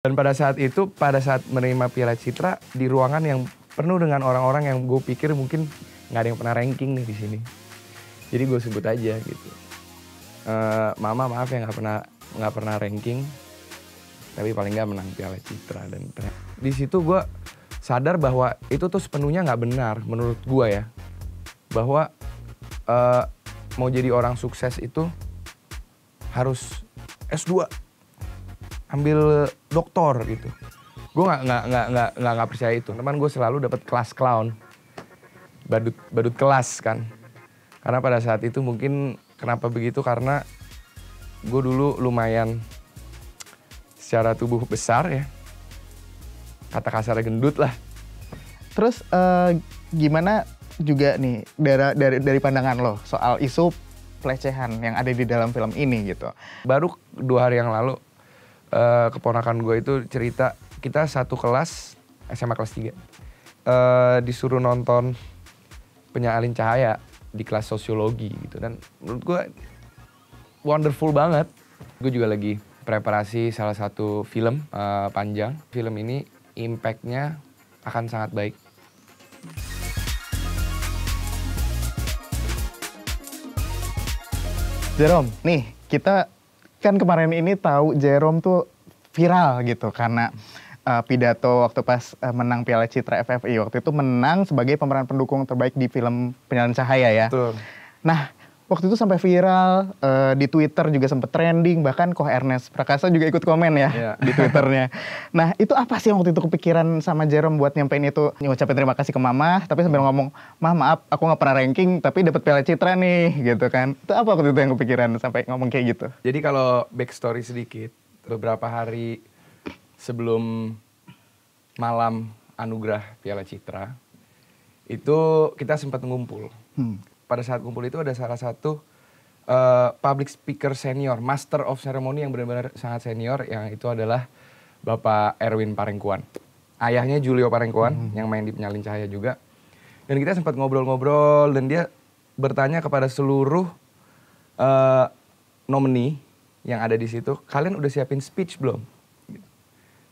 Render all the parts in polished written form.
Dan pada saat menerima Piala Citra di ruangan yang penuh dengan orang-orang yang gue pikir mungkin nggak ada yang pernah ranking nih di sini. Jadi gue sebut aja gitu. Mama maaf ya nggak pernah ranking, tapi paling nggak menang Piala Citra. Dan di situ gue sadar bahwa itu tuh sepenuhnya nggak benar menurut gue ya. Bahwa mau jadi orang sukses itu harus S2. Ambil doktor gitu. Gue nggak percaya itu. Teman gue selalu dapat kelas clown, badut kelas kan. Karena pada saat itu mungkin kenapa begitu karena gue dulu lumayan secara tubuh besar ya. Kata kasarnya gendut lah. Terus gimana juga nih dari pandangan lo soal isu pelecehan yang ada di dalam film ini gitu? Baru 2 hari yang lalu keponakan gue itu cerita kita satu kelas SMA kelas 3 disuruh nonton Penyalin Cahaya di kelas sosiologi gitu, dan menurut gue wonderful banget. Gue juga lagi preparasi salah satu film panjang. Film ini impact-nya akan sangat baik. Jerome, nih kita kan kemarin ini tahu Jerome tuh viral gitu karena pidato waktu pas menang Piala Citra FFI. Waktu itu menang sebagai pemeran pendukung terbaik di film Penyalin Cahaya ya. Betul. Nah, waktu itu sampai viral, di Twitter juga sempet trending, bahkan Koh Ernest Prakasa juga ikut komen ya di Twitternya. Nah, itu apa sih waktu itu kepikiran sama Jerome buat nyampein itu? Ngucapin terima kasih ke mama, tapi sambil ngomong, "Mah, maaf, aku nggak pernah ranking, tapi dapat Piala Citra nih," gitu kan. Itu apa waktu itu yang kepikiran sampai ngomong kayak gitu? Jadi kalau backstory sedikit, beberapa hari sebelum malam anugerah Piala Citra, itu kita sempat ngumpul. Pada saat kumpul itu ada salah satu public speaker senior, master of ceremony yang benar-benar sangat senior, yang itu adalah Bapak Erwin Parengkuan. Ayahnya Julio Parengkuan, yang main di Penyalin Cahaya juga. Dan kita sempat ngobrol-ngobrol, dan dia bertanya kepada seluruh nominee yang ada di situ, kalian udah siapin speech belum?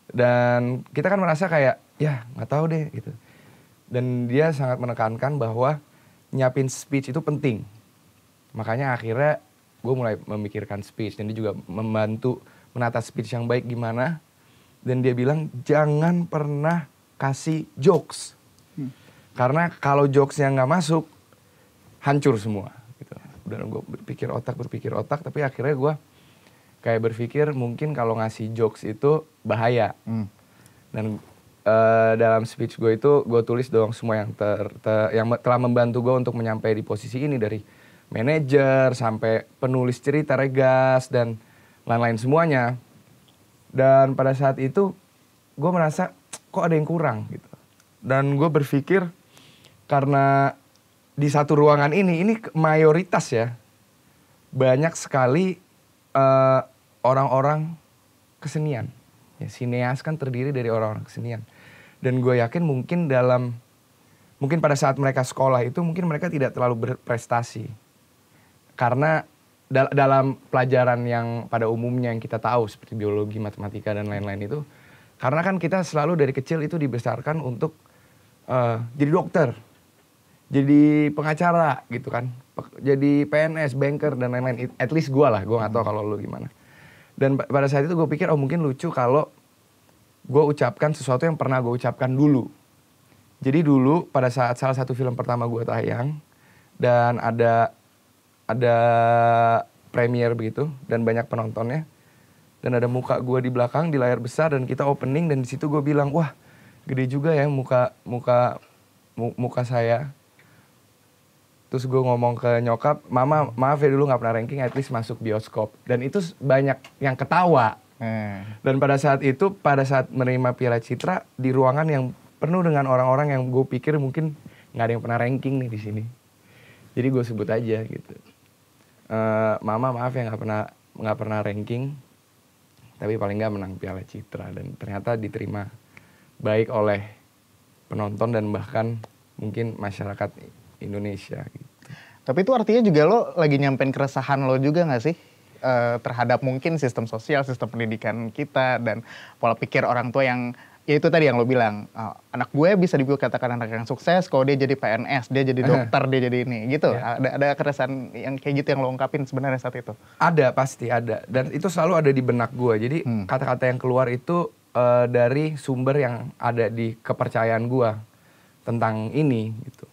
Dan kita kan merasa kayak, ya nggak tahu deh gitu. Dan dia sangat menekankan bahwa nyiapin speech itu penting. Makanya akhirnya gue mulai memikirkan speech, dan dia juga membantu menata speech yang baik gimana. Dan dia bilang jangan pernah kasih jokes. Karena kalau jokesnya nggak masuk, hancur semua. Gitu. Dan gue berpikir otak, tapi akhirnya gue kayak berpikir mungkin kalau ngasih jokes itu bahaya. Dan dalam speech gue itu gue tulis dong semua yang yang telah membantu gue untuk menyampai di posisi ini, dari manajer sampai penulis cerita Regas dan lain-lain semuanya. Dan pada saat itu gue merasa kok ada yang kurang gitu. Dan gue berpikir karena di satu ruangan ini mayoritas ya banyak sekali orang-orang kesenian. Ya, sineas kan terdiri dari orang-orang kesenian. Dan gue yakin mungkin pada saat mereka sekolah itu mungkin mereka tidak terlalu berprestasi. Karena dalam pelajaran yang pada umumnya yang kita tahu seperti biologi, matematika dan lain-lain itu, karena kan kita selalu dari kecil itu dibesarkan untuk jadi dokter, jadi pengacara gitu kan, jadi PNS, banker dan lain-lain. At least gue lah, gue nggak tahu kalau lu gimana. Dan pada saat itu gue pikir, oh mungkin lucu kalau gue ucapkan sesuatu yang pernah gue ucapkan dulu. Jadi dulu pada saat salah satu film pertama gue tayang, dan ada premier begitu, dan banyak penontonnya. Dan ada muka gue di belakang di layar besar, dan kita opening, dan di situ gue bilang, wah gede juga ya muka saya. Terus gue ngomong ke nyokap, mama maaf ya dulu gak pernah ranking, at least masuk bioskop. Dan itu banyak yang ketawa. Dan pada saat menerima Piala Citra di ruangan yang penuh dengan orang-orang yang gue pikir mungkin gak ada yang pernah ranking nih di sini. Jadi gue sebut aja gitu. Mama maaf ya gak pernah ranking, tapi paling gak menang Piala Citra. Dan ternyata diterima baik oleh penonton dan bahkan mungkin masyarakat Indonesia gitu. Tapi itu artinya juga lo lagi nyampein keresahan lo juga gak sih? terhadap mungkin sistem sosial, sistem pendidikan kita dan pola pikir orang tua yang ya itu tadi yang lo bilang, anak gue bisa dikatakan anak yang sukses kalau dia jadi PNS, dia jadi dokter, dia jadi ini gitu. Ada keresahan yang kayak gitu yang lo ungkapin sebenarnya saat itu? Ada, pasti ada. Dan itu selalu ada di benak gue. Jadi kata-kata yang keluar itu dari sumber yang ada di kepercayaan gue tentang ini gitu.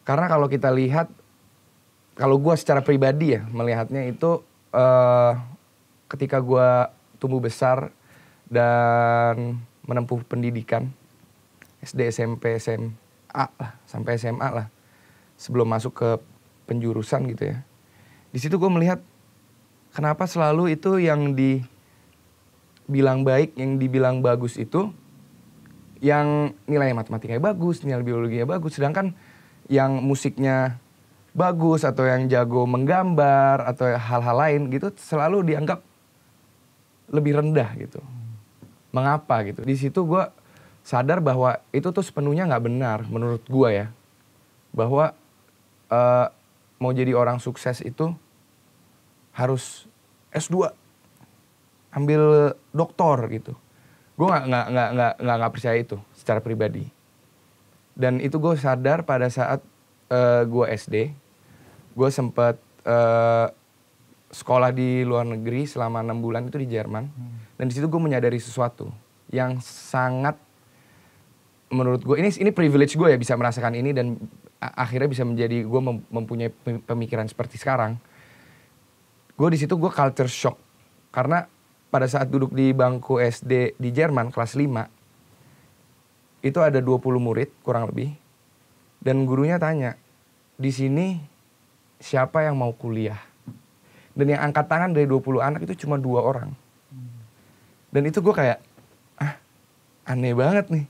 Karena kalau kita lihat, kalau gue secara pribadi ya melihatnya itu ketika gue tumbuh besar dan menempuh pendidikan SD, SMP, SMA lah, sampai SMA lah, sebelum masuk ke penjurusan gitu ya. Di situ gue melihat kenapa selalu itu yang dibilang baik, yang dibilang bagus itu yang nilai matematikanya bagus, nilai biologinya bagus, sedangkan yang musiknya bagus atau yang jago menggambar atau hal-hal lain gitu selalu dianggap lebih rendah gitu. Mengapa gitu? Di situ gue sadar bahwa itu tuh sepenuhnya nggak benar menurut gue ya. Bahwa mau jadi orang sukses itu harus S2, ambil doktor gitu. Gue nggak percaya itu secara pribadi. Dan itu gue sadar pada saat gue SD, gue sempat sekolah di luar negeri selama 6 bulan itu di Jerman. Dan di situ gue menyadari sesuatu yang sangat menurut gue ini privilege gue ya bisa merasakan ini dan akhirnya bisa menjadi gue mempunyai pemikiran seperti sekarang. Gue di situ gue culture shock karena pada saat duduk di bangku SD di Jerman kelas 5 itu ada 20 murid kurang lebih dan gurunya tanya, di sini siapa yang mau kuliah? Dan yang angkat tangan dari 20 anak itu cuma 2 orang. Dan itu gue kayak, aneh banget nih.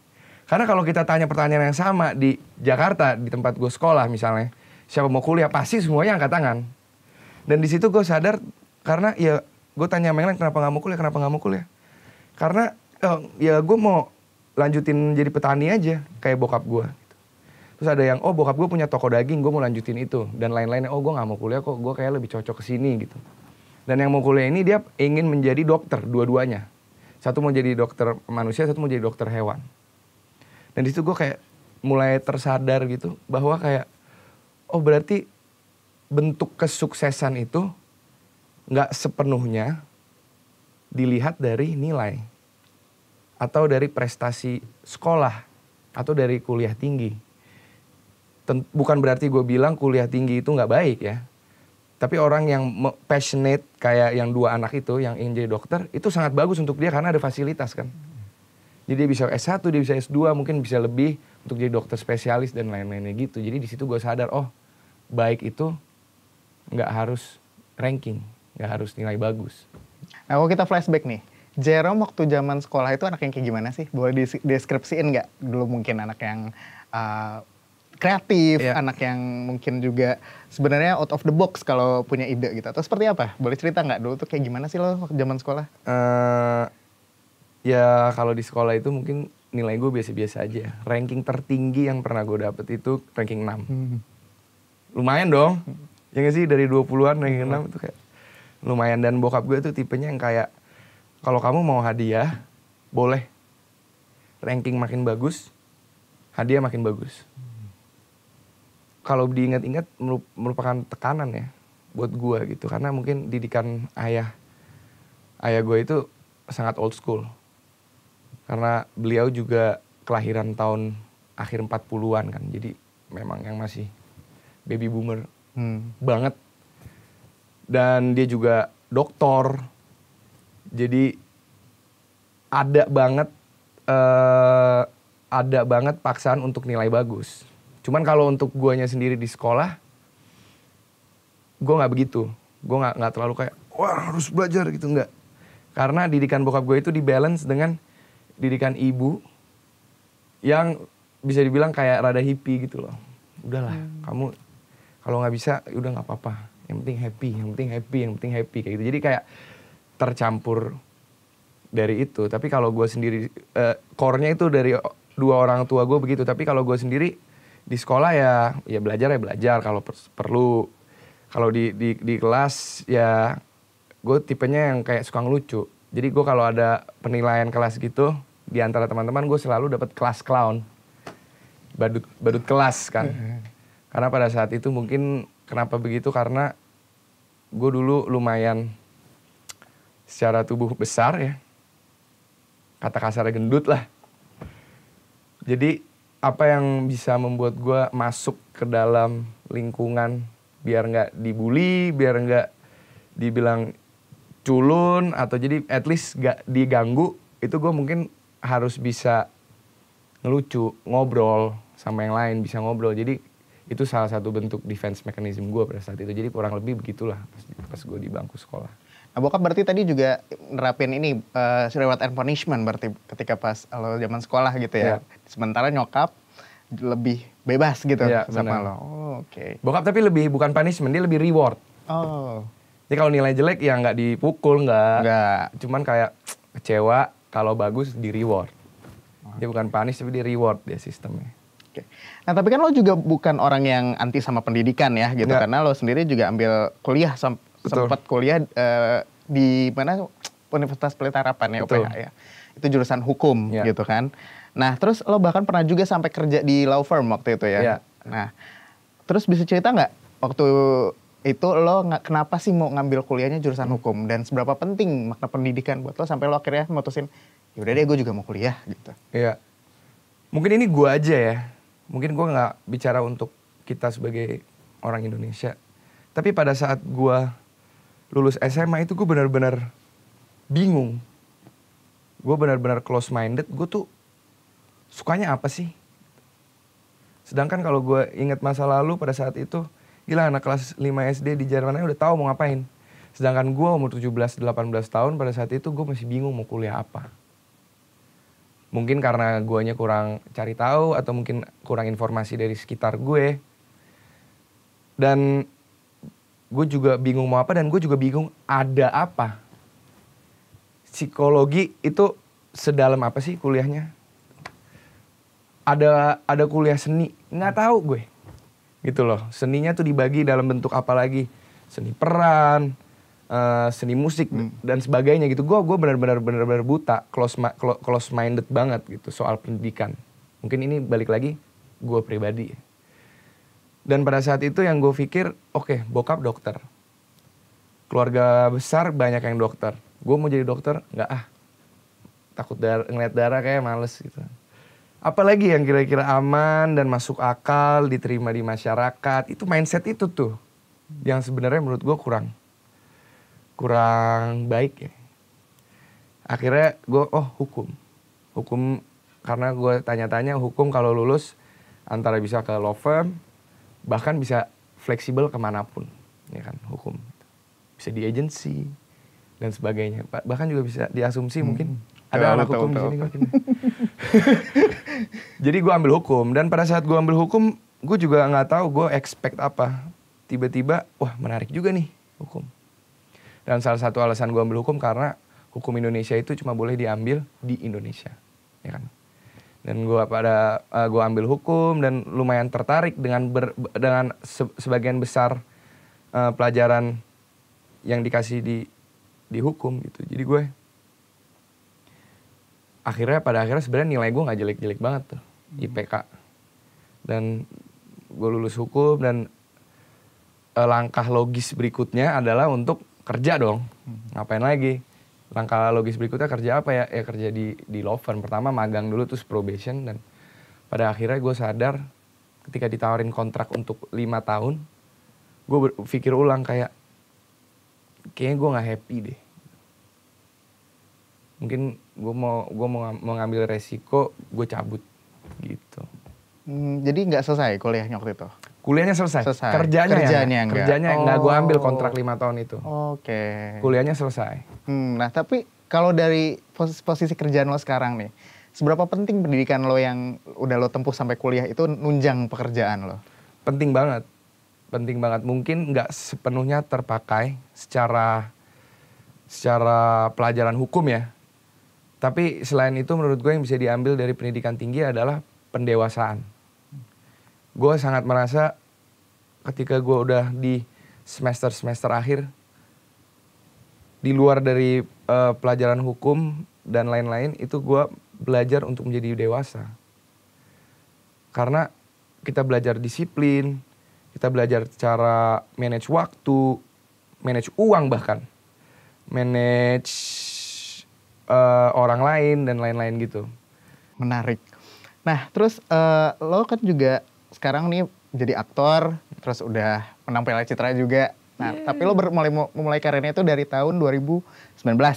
Karena kalau kita tanya pertanyaan yang sama di Jakarta, di tempat gue sekolah misalnya, siapa mau kuliah, pasti semuanya angkat tangan. Dan di situ gue sadar, karena ya gue tanya sama yang lain, kenapa gak mau kuliah? Karena ya gue mau lanjutin jadi petani aja, kayak bokap gue. Terus ada yang, bokap gue punya toko daging, gue mau lanjutin itu. Dan lain-lainnya, gue gak mau kuliah kok, gue kayak lebih cocok kesini gitu. Dan yang mau kuliah ini dia ingin menjadi dokter, dua-duanya. Satu mau jadi dokter manusia, satu mau jadi dokter hewan. Dan di situ gue kayak mulai tersadar gitu bahwa kayak berarti bentuk kesuksesan itu nggak sepenuhnya dilihat dari nilai atau dari prestasi sekolah atau dari kuliah tinggi. Bukan berarti gue bilang kuliah tinggi itu nggak baik ya. Tapi orang yang passionate kayak yang 2 anak itu yang ingin jadi dokter itu sangat bagus untuk dia karena ada fasilitas kan. Jadi dia bisa S1, dia bisa S2, mungkin bisa lebih untuk jadi dokter spesialis dan lain-lainnya gitu. Jadi di situ gue sadar, baik itu nggak harus ranking, nggak harus nilai bagus. Nah, kalau kita flashback nih, Jerome waktu zaman sekolah itu anak yang kayak gimana sih? Boleh deskripsiin nggak? Dulu mungkin anak yang kreatif, anak yang mungkin juga sebenarnya out of the box kalau punya ide gitu. Atau seperti apa? Boleh cerita nggak dulu tuh kayak gimana sih lo waktu zaman sekolah? Ya kalau di sekolah itu mungkin nilai gue biasa-biasa aja. Ranking tertinggi yang pernah gue dapet itu ranking 6. Lumayan dong. Ya nggak sih dari 20-an ranking 6 itu kayak lumayan. Dan bokap gue tuh tipenya yang kayak kalau kamu mau hadiah boleh. Ranking makin bagus, hadiah makin bagus. Kalau diingat-ingat merupakan tekanan ya buat gue gitu. Karena mungkin didikan ayah gue itu sangat old school. Karena beliau juga kelahiran tahun akhir 40-an kan. Jadi memang yang masih baby boomer banget. Dan dia juga doktor. Jadi ada banget paksaan untuk nilai bagus. Cuman kalau untuk guanya sendiri di sekolah, gue nggak begitu. Gue nggak terlalu kayak wah harus belajar gitu, nggak. Karena didikan bokap gue itu dibalance dengan didikan ibu yang bisa dibilang kayak rada hippie gitu loh. Udahlah, kamu kalau nggak bisa udah nggak apa-apa. Yang penting happy kayak gitu. Jadi kayak tercampur dari itu. Tapi kalau gue sendiri, core-nya itu dari 2 orang tua gue begitu. Tapi kalau gue sendiri di sekolah ya belajar. Kalau perlu, kalau di kelas ya gue tipenya yang kayak suka ngelucu. Jadi gue kalau ada penilaian kelas gitu, di antara teman-teman gue selalu dapat kelas clown. Badut kelas kan. Karena pada saat itu mungkin kenapa begitu, karena gue dulu lumayan secara tubuh besar ya. Kata kasarnya gendut lah. Jadi apa yang bisa membuat gue masuk ke dalam lingkungan biar nggak dibully, biar nggak dibilang culun, atau jadi at least gak diganggu, itu gue mungkin harus bisa ngelucu, ngobrol sama yang lain, bisa ngobrol. Jadi itu salah satu bentuk defense mechanism gue pada saat itu. Jadi kurang lebih begitulah pas gue di bangku sekolah. Nah, bokap berarti tadi juga nerapin ini reward and punishment berarti ketika pas lo zaman sekolah gitu ya. Sementara nyokap lebih bebas gitu sama lo. Oh, oke. Bokap tapi lebih bukan punishment, dia lebih reward. Oh. Jadi kalau nilai jelek ya nggak dipukul, nggak. Cuman kayak kecewa, kalau bagus di reward. Dia bukan punish tapi di reward dia sistemnya. Oke. Nah tapi kan lo juga bukan orang yang anti sama pendidikan ya gitu. Nggak. Karena lo sendiri juga ambil kuliah, sempat kuliah di mana Universitas Pelita Harapan ya, UPH ya. Itu jurusan hukum gitu kan. Nah terus lo bahkan pernah juga sampai kerja di law firm waktu itu ya. Nah terus bisa cerita nggak waktu itu lo kenapa sih mau ngambil kuliahnya jurusan hukum, dan seberapa penting makna pendidikan buat lo sampai lo akhirnya mutusin yaudah deh gue juga mau kuliah gitu. Iya. Mungkin ini gue aja ya. Mungkin gue nggak bicara untuk kita sebagai orang Indonesia. Tapi pada saat gue lulus SMA itu gue benar-benar bingung. Gue benar-benar close minded. Gue tuh sukanya apa sih? Sedangkan kalau gue ingat masa lalu pada saat itu, gila anak kelas 5 SD di Jerman udah tahu mau ngapain. Sedangkan gue umur 17-18 tahun pada saat itu gue masih bingung mau kuliah apa. Mungkin karena guanya kurang cari tahu atau mungkin kurang informasi dari sekitar gue. Dan gue juga bingung mau apa, dan gue juga bingung ada apa. Psikologi itu sedalam apa sih kuliahnya? Ada kuliah seni, nggak tahu gue. Gitu loh, seninya tuh dibagi dalam bentuk apa lagi, seni peran, seni musik dan sebagainya gitu. Gue benar-benar buta, close minded banget gitu soal pendidikan. Mungkin ini balik lagi gue pribadi. Dan pada saat itu yang gue pikir, oke, bokap dokter, keluarga besar banyak yang dokter. Gue mau jadi dokter, nggak takut ngeliat darah kayak males gitu. Apalagi yang kira-kira aman dan masuk akal, diterima di masyarakat. Itu mindset itu tuh yang sebenarnya menurut gue kurang baik ya. Akhirnya gue hukum karena gue tanya-tanya hukum kalau lulus antara bisa ke law firm, bahkan bisa fleksibel kemanapun, ya kan, hukum bisa di agency dan sebagainya. Bahkan juga bisa diasumsi mungkin. Ada anak hukum di sini mungkin. Jadi gue ambil hukum, dan pada saat gue ambil hukum, gue juga nggak tahu gue expect apa. Tiba-tiba, wah menarik juga nih hukum. Dan salah satu alasan gue ambil hukum karena hukum Indonesia itu cuma boleh diambil di Indonesia, ya kan. Dan gue ambil hukum dan lumayan tertarik dengan sebagian besar pelajaran yang dikasih di hukum gitu. Jadi gue pada akhirnya sebenarnya nilai gue nggak jelek-jelek banget tuh, IPK. Dan gue lulus hukum, dan langkah logis berikutnya adalah untuk kerja dong. Ngapain lagi? Langkah logis berikutnya kerja apa ya? Ya kerja di law firm. Pertama magang dulu terus probation, dan pada akhirnya gue sadar ketika ditawarin kontrak untuk 5 tahun, gue berpikir ulang kayaknya gue nggak happy deh. Mungkin gue mau ngambil resiko, gue cabut gitu. Jadi nggak selesai kuliahnya waktu itu? Kuliahnya selesai. Kerjanya nggak gue ambil kontrak 5 tahun itu. Oke. Kuliahnya selesai. Nah tapi kalau dari posisi kerjaan lo sekarang nih, seberapa penting pendidikan lo yang udah lo tempuh sampai kuliah itu nunjang pekerjaan lo? Penting banget. Mungkin nggak sepenuhnya terpakai secara pelajaran hukum ya. Tapi selain itu menurut gue yang bisa diambil dari pendidikan tinggi adalah pendewasaan. Gue sangat merasa ketika gue udah di semester akhir, di luar dari pelajaran hukum dan lain-lain itu gue belajar untuk menjadi dewasa. Karena kita belajar disiplin, kita belajar cara manage waktu, manage uang bahkan, manage orang lain dan lain-lain gitu. Menarik. Nah, terus lo kan juga sekarang nih jadi aktor, terus udah menang Piala Citra juga. Nah, tapi lo memulai karirnya itu dari tahun 2019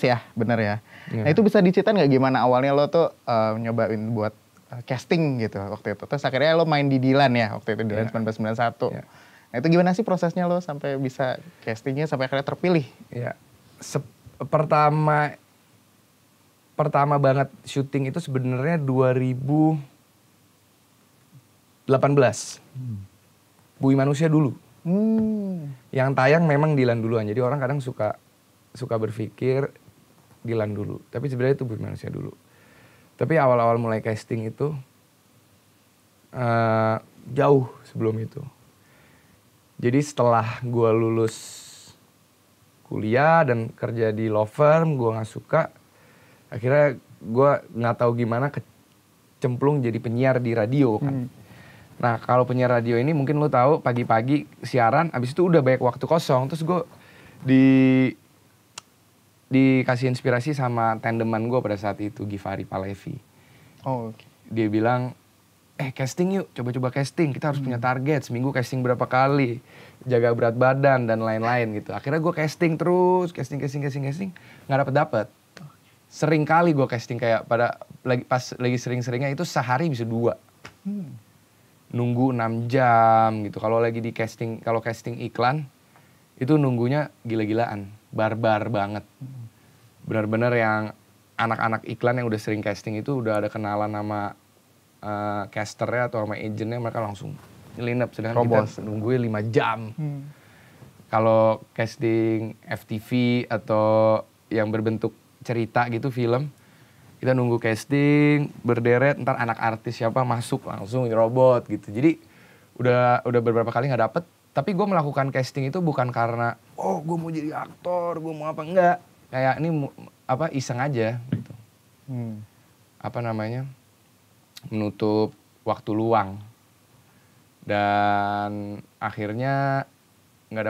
ya, bener ya? Nah, itu bisa diceritain nggak gimana awalnya lo tuh nyobain buat casting gitu waktu itu. Terus akhirnya lo main di Dilan ya, waktu itu Dilan 1991. Nah, itu gimana sih prosesnya lo sampai bisa castingnya sampai akhirnya terpilih? Iya. Pertama banget syuting itu sebenarnya 2018. Bumi Manusia dulu. Yang tayang memang Dilan duluan. Jadi orang kadang suka berpikir Dilan dulu. Tapi sebenarnya itu Bumi Manusia dulu. Tapi awal-awal mulai casting itu jauh sebelum itu. Jadi setelah gue lulus kuliah dan kerja di law firm, gue nggak suka. Akhirnya gue nggak tahu gimana kecemplung jadi penyiar di radio kan. Nah kalau penyiar radio ini mungkin lo tahu pagi-pagi siaran, abis itu udah banyak waktu kosong. Terus gue dikasih inspirasi sama tandeman gue pada saat itu, Givari Palevi. Oh, okay. Dia bilang, casting yuk, coba-coba casting. Kita harus punya target, seminggu casting berapa kali, jaga berat badan dan lain-lain gitu. Akhirnya gue casting terus, casting, nggak dapet. Sering kali gue casting kayak pas lagi sering-seringnya itu sehari bisa 2. Nunggu 6 jam gitu. Kalau lagi di casting, kalau casting iklan itu nunggunya gila-gilaan, barbar banget. Benar-benar yang anak-anak iklan yang udah sering casting itu udah ada kenalan sama casternya atau sama agentnya, mereka langsung nyelinap. Sedangkan kita nungguin 5 jam. Kalau casting FTV atau yang berbentuk cerita gitu, film, kita nunggu casting, berderet, ntar anak artis siapa masuk langsung robot gitu. Jadi udah beberapa kali nggak dapet. Tapi gue melakukan casting itu bukan karena, gue mau jadi aktor, gue mau apa, enggak. Kayak ini iseng aja gitu. Menutup waktu luang. Dan akhirnya nggak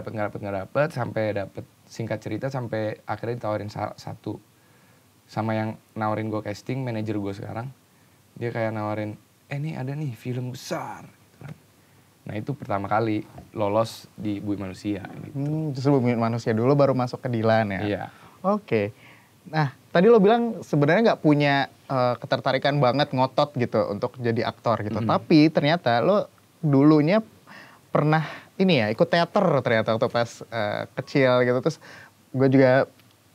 dapet sampai dapet, singkat cerita sampai akhirnya ditawarin satu. Sama yang nawarin gue casting, manajer gue sekarang. Dia kayak nawarin, ini ada nih film besar. Nah itu pertama kali lolos di Bumi Manusia. Gitu. Justru Bumi Manusia dulu baru masuk ke Dilan ya? Iya. Oke. Nah tadi lo bilang sebenarnya nggak punya ketertarikan banget ngotot gitu untuk jadi aktor gitu. Tapi ternyata lo dulunya pernah ikut teater ternyata waktu pas kecil gitu. Terus gue juga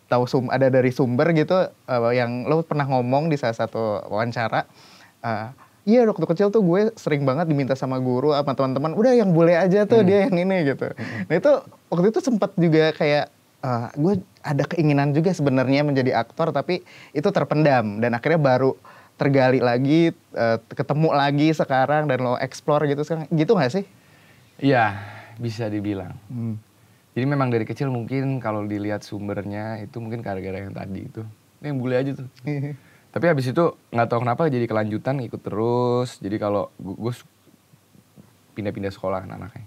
tahu ada dari sumber gitu yang lo pernah ngomong di salah satu wawancara. Iya waktu kecil tuh gue sering banget diminta sama guru sama teman-teman, udah yang bule aja tuh dia yang ini gitu. Nah itu waktu itu sempat juga kayak gue ada keinginan juga sebenarnya menjadi aktor, tapi itu terpendam dan akhirnya baru tergali lagi, ketemu lagi sekarang dan lo explore gitu sekarang, gitu nggak sih? Iya, bisa dibilang. Jadi memang dari kecil mungkin kalau dilihat sumbernya itu mungkin gara-gara yang tadi itu. Ini yang bule aja tuh. Tapi habis itu nggak tahu kenapa jadi kelanjutan ikut terus. Jadi kalau gue pindah-pindah sekolah kan anaknya.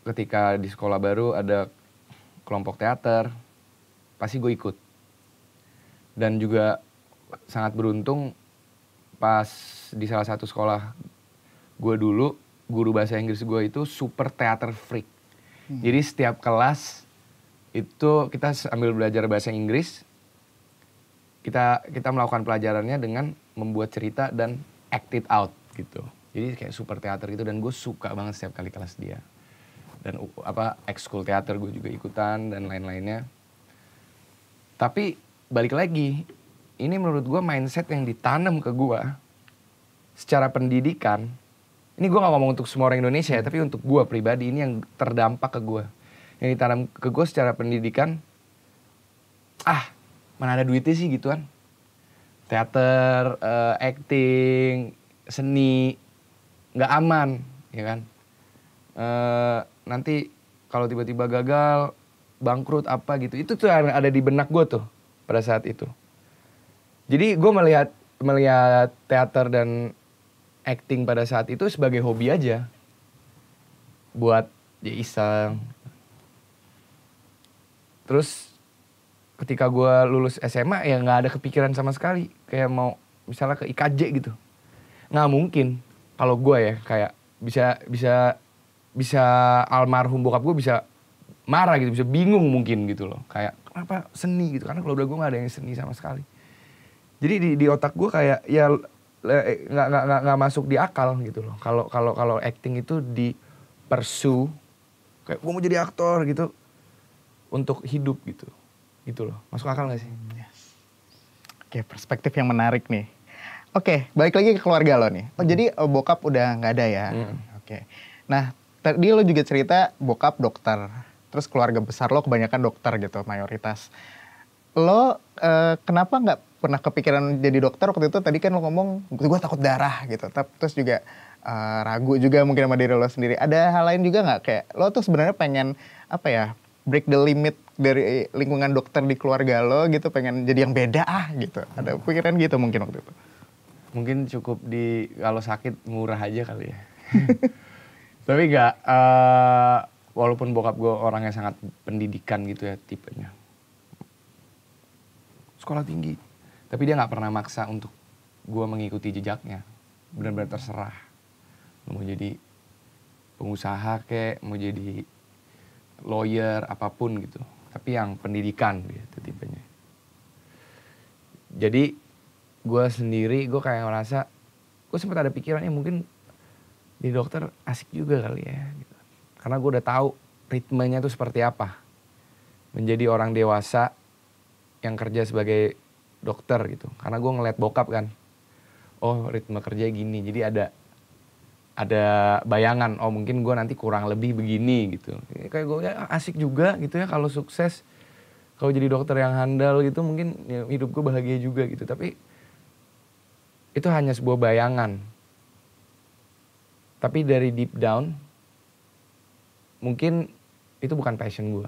Ketika di sekolah baru ada kelompok teater, pasti gue ikut. Dan juga sangat beruntung pas di salah satu sekolah gue dulu, guru bahasa Inggris gue itu super theater freak. Jadi setiap kelas itu kita sambil belajar bahasa Inggris, kita melakukan pelajarannya dengan membuat cerita dan act it out gitu. Jadi kayak super teater gitu dan gue suka banget setiap kali kelas dia. Dan ekskul teater gue juga ikutan dan lain-lainnya. Tapi balik lagi, ini menurut gue mindset yang ditanam ke gue secara pendidikan. Ini gue gak ngomong untuk semua orang Indonesia ya, tapi untuk gue pribadi ini yang terdampak ke gue. Yang ditanam ke gue secara pendidikan, mana ada duitnya sih gituan. Teater, acting, seni, gak aman, ya kan. Nanti kalau tiba-tiba gagal, bangkrut apa gitu. Itu tuh yang ada di benak gue tuh pada saat itu. Jadi gue melihat teater dan acting pada saat itu sebagai hobi aja. Buat ya iseng. Terus ketika gue lulus SMA ya nggak ada kepikiran sama sekali. Kayak mau misalnya ke IKJ gitu. Nggak mungkin. Kalau gue ya kayak bisa almarhum bokap gue bisa marah gitu, bisa bingung mungkin gitu loh. Kayak kenapa seni gitu, karena kalau udah gue gak ada yang seni sama sekali. Jadi di otak gue kayak ya nggak masuk di akal gitu loh. Kalau acting itu di pursue, kayak gue mau jadi aktor gitu untuk hidup gitu loh. Masuk akal gak sih? Yes. Oke, perspektif yang menarik nih. Oke, balik lagi ke keluarga lo nih. Oh jadi bokap udah nggak ada ya? Oke. Nah tadi lo juga cerita bokap dokter. Terus keluarga besar lo kebanyakan dokter gitu, mayoritas. Lo kenapa nggak pernah kepikiran jadi dokter waktu itu? Tadi kan lo ngomong, gue takut darah gitu. Terus juga ragu juga mungkin sama diri lo sendiri. Ada hal lain juga nggak? Kayak lo tuh sebenarnya pengen apa ya, break the limit dari lingkungan dokter di keluarga lo gitu. Pengen jadi yang beda gitu. Ada pikiran gitu mungkin waktu itu? Mungkin cukup kalau sakit murah aja kali ya. Tapi nggak, walaupun bokap gue orangnya sangat pendidikan gitu ya tipenya. Sekolah tinggi. Tapi dia nggak pernah maksa untuk gue mengikuti jejaknya. Benar-benar terserah. Mau jadi pengusaha kek, mau jadi lawyer, apapun gitu. Tapi yang pendidikan gitu tipenya. Jadi gue sendiri, gue kayak ngerasa, gue sempat ada pikirannya mungkin di dokter asik juga kali ya. Gitu. Karena gue udah tahu ritmenya tuh seperti apa. Menjadi orang dewasa yang kerja sebagai dokter gitu. Karena gue ngeliat bokap kan, oh ritme kerja gini. Jadi ada bayangan, oh mungkin gue nanti kurang lebih begini gitu. Kayak gue ya asik juga gitu ya kalau sukses. Kalau jadi dokter yang handal gitu mungkin ya, hidup gue bahagia juga gitu. Tapi itu hanya sebuah bayangan. Tapi dari deep down, mungkin itu bukan passion gue.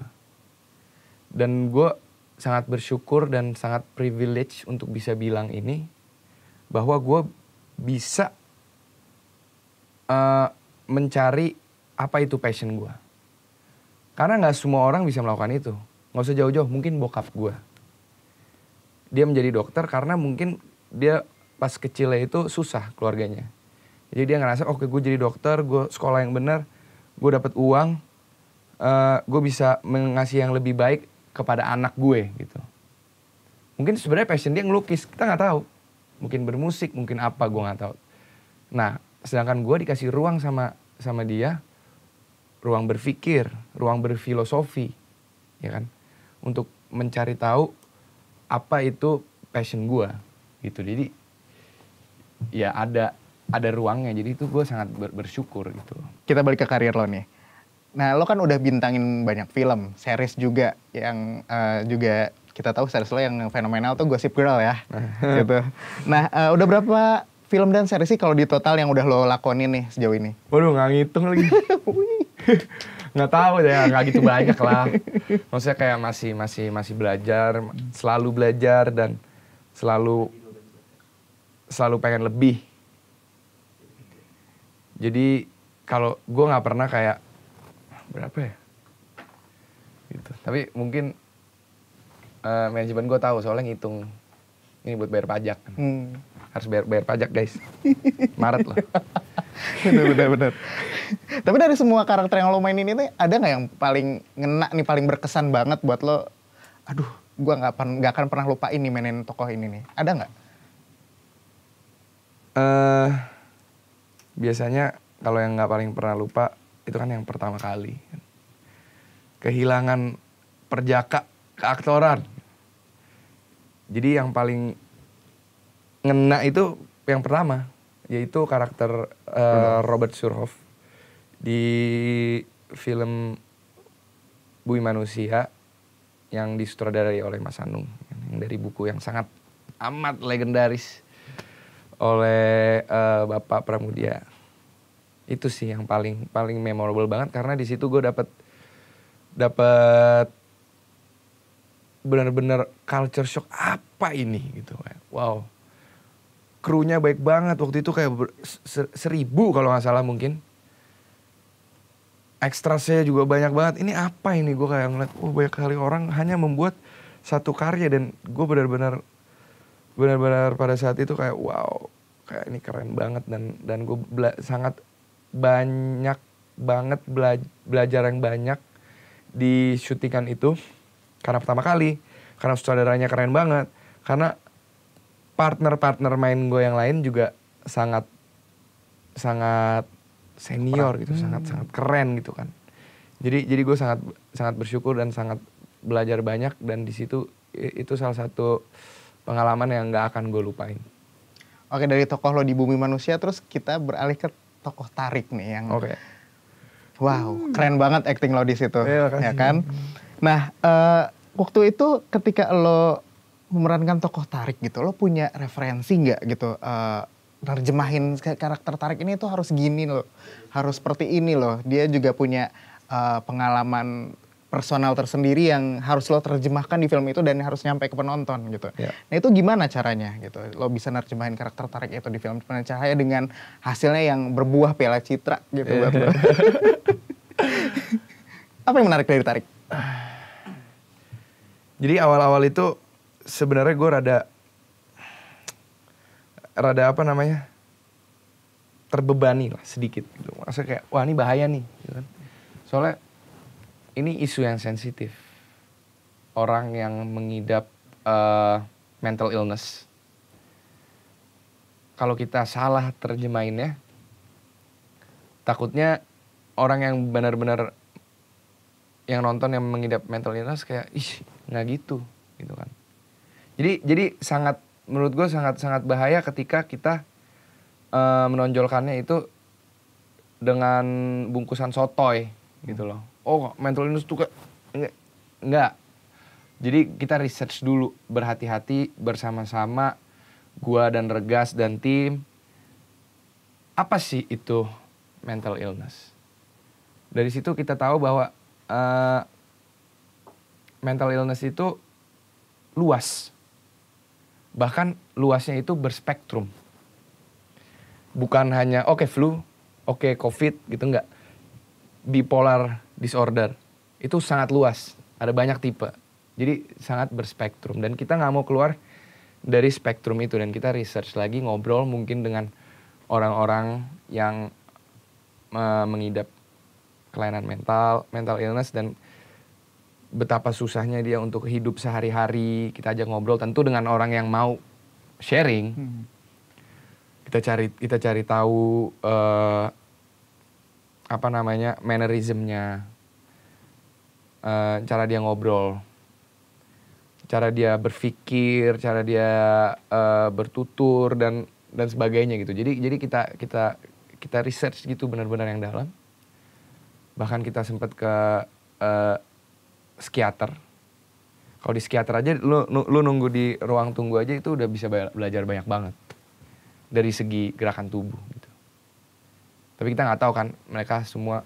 Dan gue sangat bersyukur dan sangat privilege untuk bisa bilang ini, bahwa gue bisa mencari apa itu passion gue. Karena gak semua orang bisa melakukan itu. Gak usah jauh-jauh, mungkin bokap gue. Dia menjadi dokter karena mungkin dia pas kecilnya itu susah keluarganya. Jadi dia ngerasa, oke gue jadi dokter, gue sekolah yang benar, gue dapat uang, gue bisa mengasih yang lebih baik kepada anak gue gitu. Mungkin sebenarnya passion dia ngelukis, kita nggak tahu. Mungkin bermusik, mungkin apa, gue nggak tahu. Nah, sedangkan gue dikasih ruang sama dia, ruang berpikir, ruang berfilosofi, ya kan, untuk mencari tahu apa itu passion gue gitu. Jadi ya ada ruangnya, jadi itu gue sangat bersyukur gitu. Kita balik ke karir lo nih. Nah lo kan udah bintangin banyak film, series juga yang juga kita tahu series lo yang fenomenal tuh Gossip Girl ya. Gitu. Nah udah berapa film dan series sih kalau di total yang udah lo lakonin nih sejauh ini? Waduh gak ngitung lagi. Nggak tahu ya, nggak gitu banyak lah. Maksudnya kayak masih belajar, selalu belajar dan selalu pengen lebih. Jadi kalau gue nggak pernah kayak berapa ya gitu. Tapi mungkin manajemen gue tahu soalnya ngitung ini buat bayar pajak. Harus bayar pajak guys. Maret loh. Bener. Tapi dari semua karakter yang lo mainin ini ada nggak yang paling ngena nih, paling berkesan banget buat lo? Aduh, gue nggak akan pernah lupain nih mainin tokoh ini nih. Ada nggak? Biasanya kalau yang nggak paling pernah lupa itu kan yang pertama kali kehilangan perjaka keaktoran. Jadi yang paling ngena itu yang pertama, yaitu karakter Robert Surhoff di film Bumi Manusia yang disutradarai oleh Mas Anung, yang dari buku yang sangat amat legendaris oleh Bapak Pramudia. Itu sih yang paling memorable banget karena di situ gue dapat benar-benar culture shock, apa ini gitu. Wow. Krunya baik banget waktu itu, kayak 1.000 kalau nggak salah mungkin. Ekstrasnya juga banyak banget. Ini apa ini, gue kayak ngeliat, banyak kali orang hanya membuat satu karya, dan gue benar-benar pada saat itu kayak wow, kayak ini keren banget, dan gue sangat banyak banget belajar yang banyak di syutingan itu. Karena pertama kali, karena sutradaranya keren banget, karena partner main gue yang lain juga sangat senior gitu, sangat keren gitu kan. Jadi gue sangat bersyukur dan sangat belajar banyak, dan di situ itu salah satu pengalaman yang nggak akan gue lupain. Oke, dari tokoh lo di Bumi Manusia terus kita beralih ke tokoh Tarik nih yang wow, keren banget acting lo di situ, ya kan? Nah, waktu itu ketika lo memerankan tokoh Tarik gitu, lo punya referensi nggak gitu? Nerjemahin karakter Tarik ini tuh harus gini loh, harus seperti ini loh. Dia juga punya pengalaman personal tersendiri yang harus lo terjemahkan di film itu dan harus nyampe ke penonton gitu. Yeah. Nah itu gimana caranya gitu? Lo bisa nerjemahin karakter Tarik itu di film Penerangan Cahaya dengan hasilnya yang berbuah Piala Citra gitu buat lo. Apa yang menarik dari Tarik? Jadi awal-awal itu sebenarnya gue rada apa namanya, terbebani lah sedikit gitu. Maksudnya kayak, wah ini bahaya nih gitu kan. Soalnya ini isu yang sensitif. Orang yang mengidap mental illness. Kalau kita salah terjemahinnya, takutnya orang yang benar-benar yang nonton yang mengidap mental illness kayak, ih nggak gitu kan. Jadi menurut gue sangat bahaya ketika kita menonjolkannya itu dengan bungkusan sotoy gitu loh. Oh mental illness tuh enggak. Jadi kita research dulu berhati-hati bersama-sama, gua dan Regas dan tim. Apa sih itu mental illness? Dari situ kita tahu bahwa mental illness itu luas. Bahkan luasnya itu berspektrum. Bukan hanya flu, COVID gitu, enggak. Bipolar disorder itu sangat luas, ada banyak tipe. Jadi sangat berspektrum, dan kita nggak mau keluar dari spektrum itu, dan kita research lagi, ngobrol mungkin dengan orang-orang yang mengidap kelainan mental illness, dan betapa susahnya dia untuk hidup sehari-hari. Kita ajak ngobrol, tentu dengan orang yang mau sharing. Kita cari tahu mannerismnya, cara dia ngobrol, cara dia berpikir, cara dia bertutur dan sebagainya gitu. Jadi kita research gitu benar-benar yang dalam. Bahkan kita sempat ke psikiater. Kalau di psikiater aja lu nunggu di ruang tunggu aja itu udah bisa belajar banyak banget dari segi gerakan tubuh gitu. Tapi kita nggak tahu kan mereka semua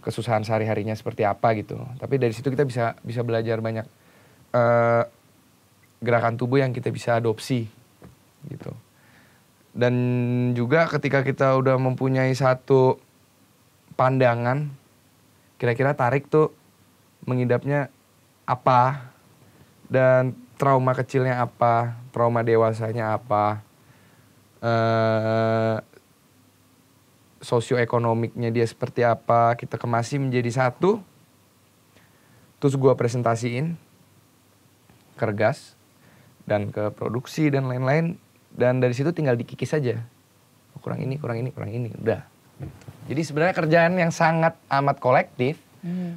kesusahan sehari-harinya seperti apa gitu. Tapi dari situ kita bisa belajar banyak gerakan tubuh yang kita bisa adopsi gitu. Dan juga ketika kita udah mempunyai satu pandangan, kira-kira Tarik tuh mengidapnya apa, dan trauma kecilnya apa, trauma dewasanya apa, sosioekonomiknya dia seperti apa, kita kemasi menjadi satu, terus gue presentasiin ke Regas dan ke produksi dan lain-lain, dan dari situ tinggal dikikis aja, kurang ini, udah. Jadi sebenarnya kerjaan yang sangat amat kolektif,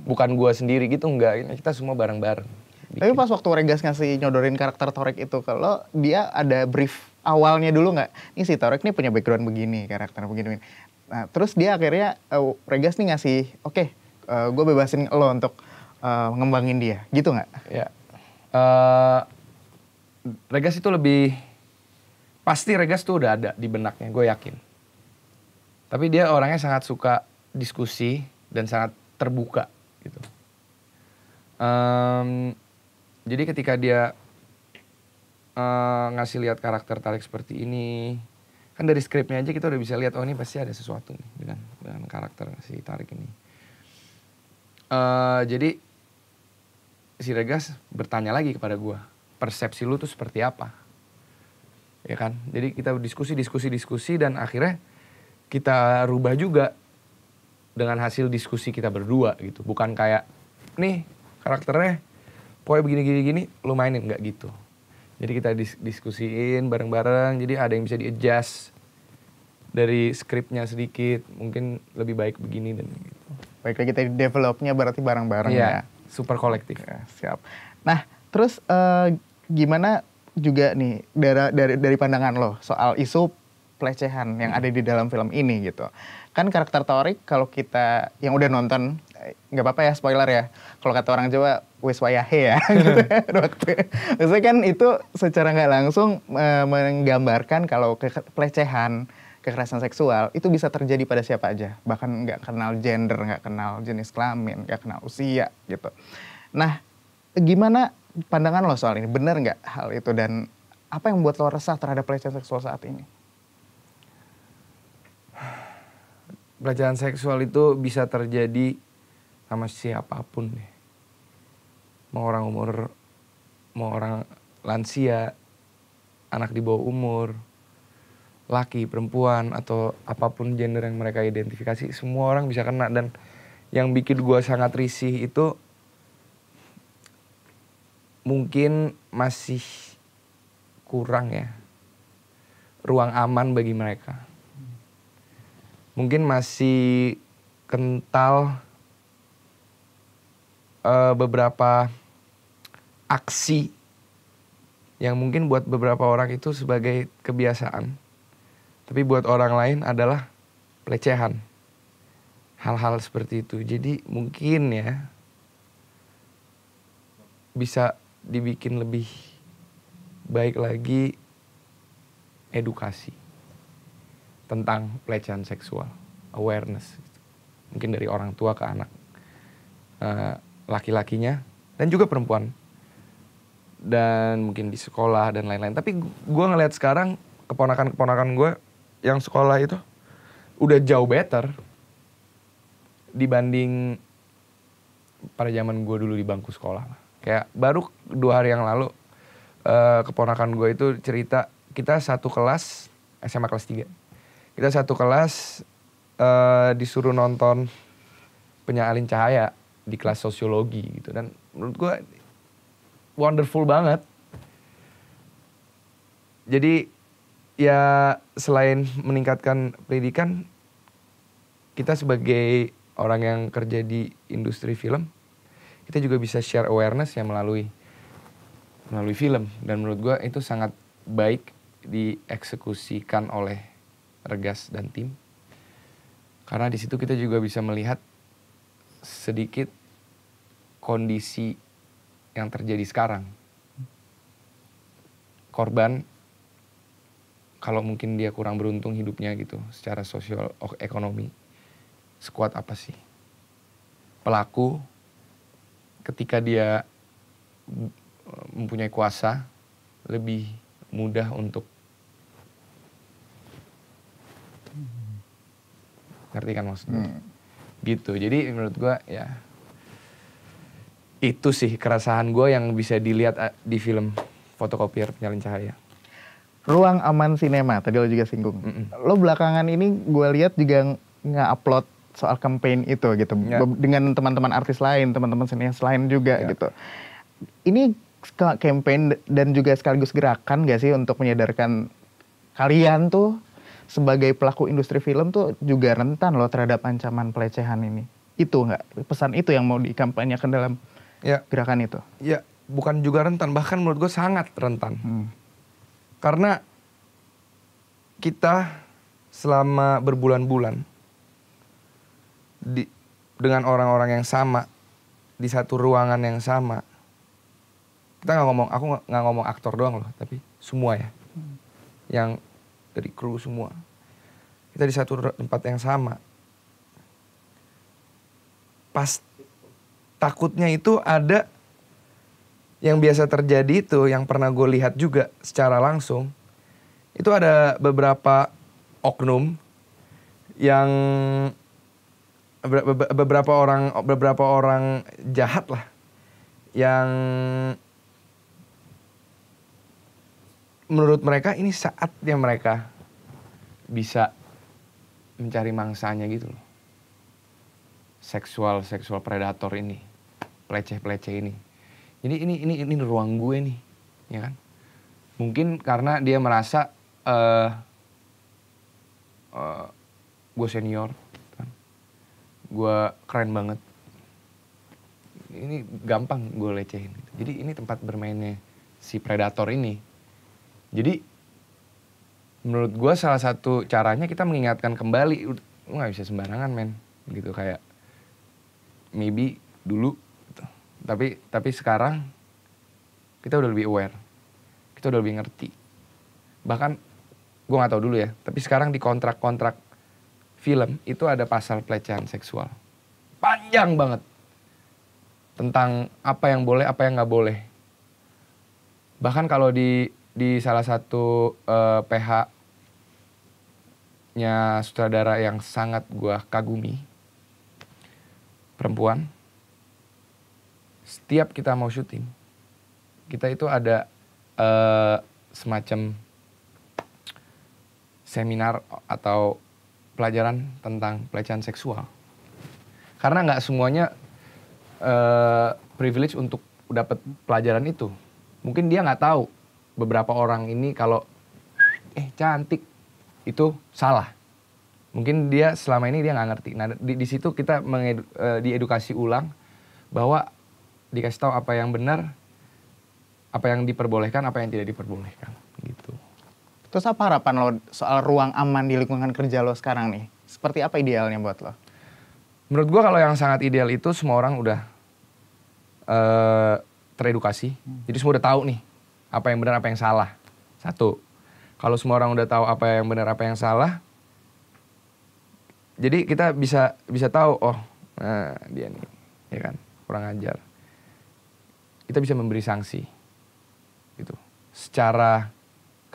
bukan gue sendiri gitu, enggak, kita semua bareng-bareng. Tapi pas waktu Regas ngasih nyodorin karakter Tarik itu, kalau dia ada brief awalnya dulu nggak? Ini si Tarik nih punya background begini, karakter begini. Nah terus dia akhirnya Regas nih ngasih, gue bebasin lo untuk ngembangin dia, gitu nggak? Ya, Regas itu pasti Regas tuh udah ada di benaknya, gue yakin. Tapi dia orangnya sangat suka diskusi dan sangat terbuka gitu. Jadi ketika dia ngasih lihat karakter Tarik seperti ini, kan dari skripnya aja kita udah bisa lihat, oh ini pasti ada sesuatu nih dengan karakter si Tarik ini. Jadi si Regas bertanya lagi kepada gue, persepsi lu tuh seperti apa? Ya kan? Jadi kita diskusi dan akhirnya kita rubah juga dengan hasil diskusi kita berdua gitu. Bukan kayak, nih karakternya pokoknya begini-gini, lu mainin, nggak gitu. Jadi kita diskusiin bareng-bareng, jadi ada yang bisa di-adjust dari skripnya sedikit, mungkin lebih baik begini dan gitu. Baik, kita developnya berarti bareng-bareng ya. Super kolektif. Ya, siap. Nah, terus gimana juga nih dari pandangan lo soal isu pelecehan yang ada di dalam film ini gitu. Kan karakter Torik kalau kita yang udah nonton, nggak apa-apa ya spoiler ya. Kalau kata orang Jawa, wis wayahe ya. Gitu ya. Maksudnya kan itu secara nggak langsung menggambarkan kalau pelecehan, kekerasan seksual itu bisa terjadi pada siapa aja. Bahkan nggak kenal gender, nggak kenal jenis kelamin, nggak kenal usia gitu. Nah, gimana pandangan lo soal ini? Benar nggak hal itu? Dan apa yang membuat lo resah terhadap pelecehan seksual saat ini? Pelecehan seksual itu bisa terjadi sama siapapun deh. Mau orang umur, mau orang lansia, anak di bawah umur, laki, perempuan, atau apapun gender yang mereka identifikasi, semua orang bisa kena. Dan yang bikin gue sangat risih itu mungkin masih kurang ya ruang aman bagi mereka. Mungkin masih kental beberapa aksi yang mungkin buat beberapa orang itu sebagai kebiasaan. Tapi buat orang lain adalah pelecehan. Hal-hal seperti itu. Jadi mungkin ya bisa dibikin lebih baik lagi edukasi tentang pelecehan seksual, awareness. Mungkin dari orang tua ke anak, laki-lakinya dan juga perempuan. Dan mungkin di sekolah dan lain-lain. Tapi gue ngeliat sekarang keponakan-keponakan gue yang sekolah itu udah jauh better dibanding pada zaman gue dulu di bangku sekolah. Kayak baru 2 hari yang lalu keponakan gue itu cerita, kita satu kelas SMA kelas 3. Kita satu kelas disuruh nonton Penyalin Cahaya di kelas sosiologi gitu. Dan menurut gue wonderful banget. Jadi ya selain meningkatkan pendidikan, kita sebagai orang yang kerja di industri film, kita juga bisa share awareness ya melalui film. Dan menurut gue itu sangat baik dieksekusikan oleh Regas dan tim. Karena di situ kita juga bisa melihat sedikit kondisi yang terjadi sekarang. Korban, kalau mungkin dia kurang beruntung hidupnya gitu, secara sosial ekonomi, sekuat apa sih? Pelaku, ketika dia mempunyai kuasa, lebih mudah untuk ngerti kan maksudnya? Gitu. Jadi menurut gue ya itu sih keresahan gue yang bisa dilihat di film Fotokopier Penyalin Cahaya. Ruang Aman Sinema, tadi lo juga singgung. Lo belakangan ini gue lihat juga nge-upload soal campaign itu gitu. Ya. Dengan teman-teman artis lain, teman-teman senias lain juga gitu. Ini campaign dan juga sekaligus gerakan gak sih untuk menyadarkan kalian tuh sebagai pelaku industri film tuh juga rentan loh terhadap ancaman pelecehan ini. Itu nggak? Pesan itu yang mau dikampanyekan dalam gerakan itu? Ya, bukan juga rentan, bahkan menurut gue sangat rentan. Karena kita selama berbulan-bulan dengan orang-orang yang sama, di satu ruangan yang sama. Kita aku nggak ngomong aktor doang loh, tapi semua ya. Yang dari kru semua. Kita di satu tempat yang sama. takutnya itu ada yang biasa terjadi itu, yang pernah gue lihat juga secara langsung, itu ada beberapa oknum yang beberapa orang jahat lah yang menurut mereka ini saatnya mereka bisa mencari mangsanya gitu loh. Seksual predator ini, peleceh ini. Jadi ini ruang gue nih, ya kan? Mungkin karena dia merasa gue senior, kan? Gue keren banget. Ini gampang gue lecehin. Jadi ini tempat bermainnya si predator ini. Jadi menurut gue salah satu caranya kita mengingatkan kembali, lu nggak bisa sembarangan men, gitu kayak maybe dulu, gitu. Tapi sekarang kita udah lebih aware, kita udah lebih ngerti. Bahkan gue nggak tahu dulu ya, tapi sekarang di kontrak film itu ada pasal pelecehan seksual, panjang banget tentang apa yang boleh, apa yang nggak boleh. Bahkan kalau di salah satu PH-nya sutradara yang sangat gue kagumi, perempuan, setiap kita mau syuting, kita itu ada semacam seminar atau pelajaran tentang pelecehan seksual. Karena nggak semuanya privilege untuk dapat pelajaran itu. Mungkin dia nggak tahu beberapa orang ini kalau cantik itu salah. Mungkin dia selama ini dia nggak ngerti. Nah di situ kita diedukasi ulang bahwa dikasih tahu apa yang benar, apa yang diperbolehkan, apa yang tidak diperbolehkan, gitu. Terus apa harapan lo soal ruang aman di lingkungan kerja lo sekarang nih? Seperti apa idealnya buat lo? Menurut gua kalau yang sangat ideal itu semua orang udah teredukasi. Jadi semua udah tahu nih apa yang benar, apa yang salah. Satu, kalau semua orang udah tahu apa yang benar, apa yang salah, jadi kita bisa tahu, oh, nah dia nih, ya kan, kurang ajar. Kita bisa memberi sanksi, gitu. Secara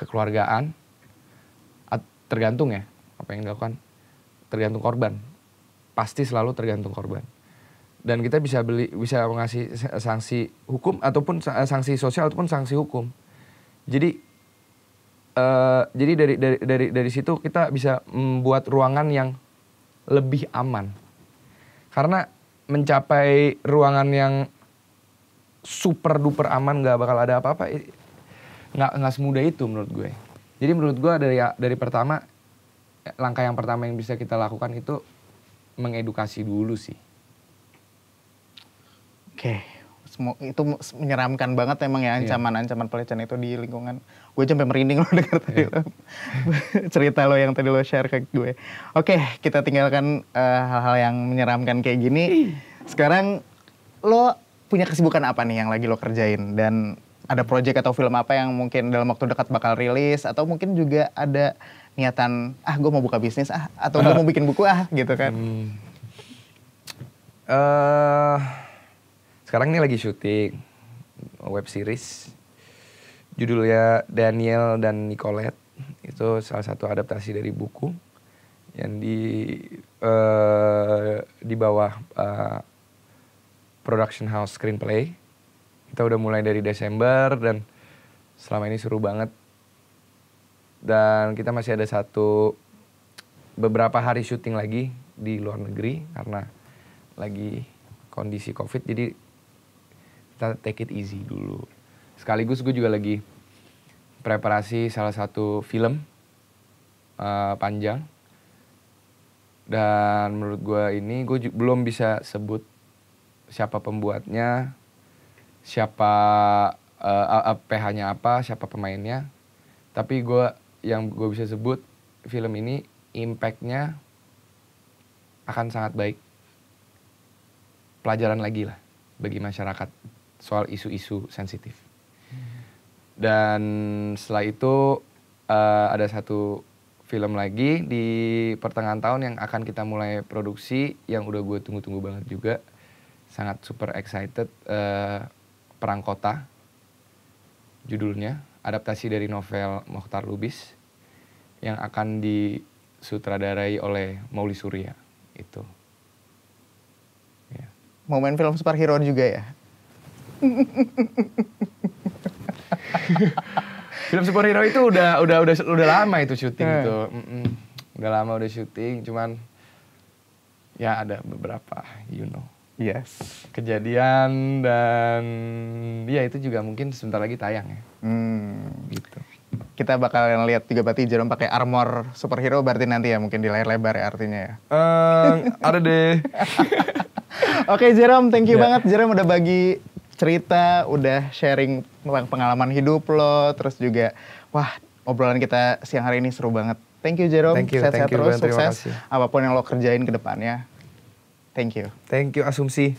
kekeluargaan, tergantung ya, apa yang dilakukan, tergantung korban. Pasti selalu tergantung korban. Dan kita bisa mengasih sanksi hukum ataupun sanksi sosial ataupun sanksi hukum. Jadi dari situ kita bisa membuat ruangan yang lebih aman. Karena mencapai ruangan yang super duper aman nggak bakal ada apa-apa, nggak semudah itu menurut gue. Jadi menurut gue dari pertama, langkah yang pertama yang bisa kita lakukan itu mengedukasi dulu sih. Oke, itu menyeramkan banget emang ya ancaman pelecehan itu di lingkungan. Gue sampai merinding lo dengar tadi lo. Cerita lo yang tadi lo share ke gue. Oke, kita tinggalkan hal-hal yang menyeramkan kayak gini. Sekarang lo punya kesibukan apa nih yang lagi lo kerjain? Dan ada project atau film apa yang mungkin dalam waktu dekat bakal rilis? Atau mungkin juga ada niatan, gue mau buka bisnis atau gue mau bikin buku gitu kan? Sekarang ini lagi syuting web series, judulnya Daniel dan Nicolette. Itu salah satu adaptasi dari buku yang di bawah production house Screenplay. Kita udah mulai dari Desember dan selama ini seru banget. Dan kita masih ada beberapa hari syuting lagi di luar negeri karena lagi kondisi COVID, jadi kita take it easy dulu. Sekaligus gue juga lagi preparasi salah satu film panjang. Dan menurut gue ini, gue belum bisa sebut siapa pembuatnya, siapa PH-nya apa, siapa pemainnya. Tapi yang gue bisa sebut, film ini impact-nya akan sangat baik. Pelajaran lagi lah bagi masyarakat soal isu-isu sensitif. Dan setelah itu ada satu film lagi di pertengahan tahun yang akan kita mulai produksi, yang udah gue tunggu-tunggu banget juga. sangat super excited. Perang Kota, judulnya, adaptasi dari novel Mokhtar Lubis yang akan disutradarai oleh Mauli Surya itu. Ya. Mau main film superhero juga ya? Film superhero itu udah lama itu syuting itu. Udah lama udah syuting, cuman ya ada beberapa Yes. kejadian dan ya itu juga mungkin sebentar lagi tayang ya. Gitu. Kita bakal lihat juga berarti Jerome pakai armor superhero berarti nanti ya mungkin di layar lebar ya artinya ya. Ada deh. Oke Jerome, thank you banget Jerome udah bagi cerita, udah sharing pengalaman hidup lo, terus juga wah obrolan kita siang hari ini seru banget. Thank you Jerome, sehat-sehat terus, sukses apapun yang lo kerjain ke depannya. Thank you. Thank you Asumsi.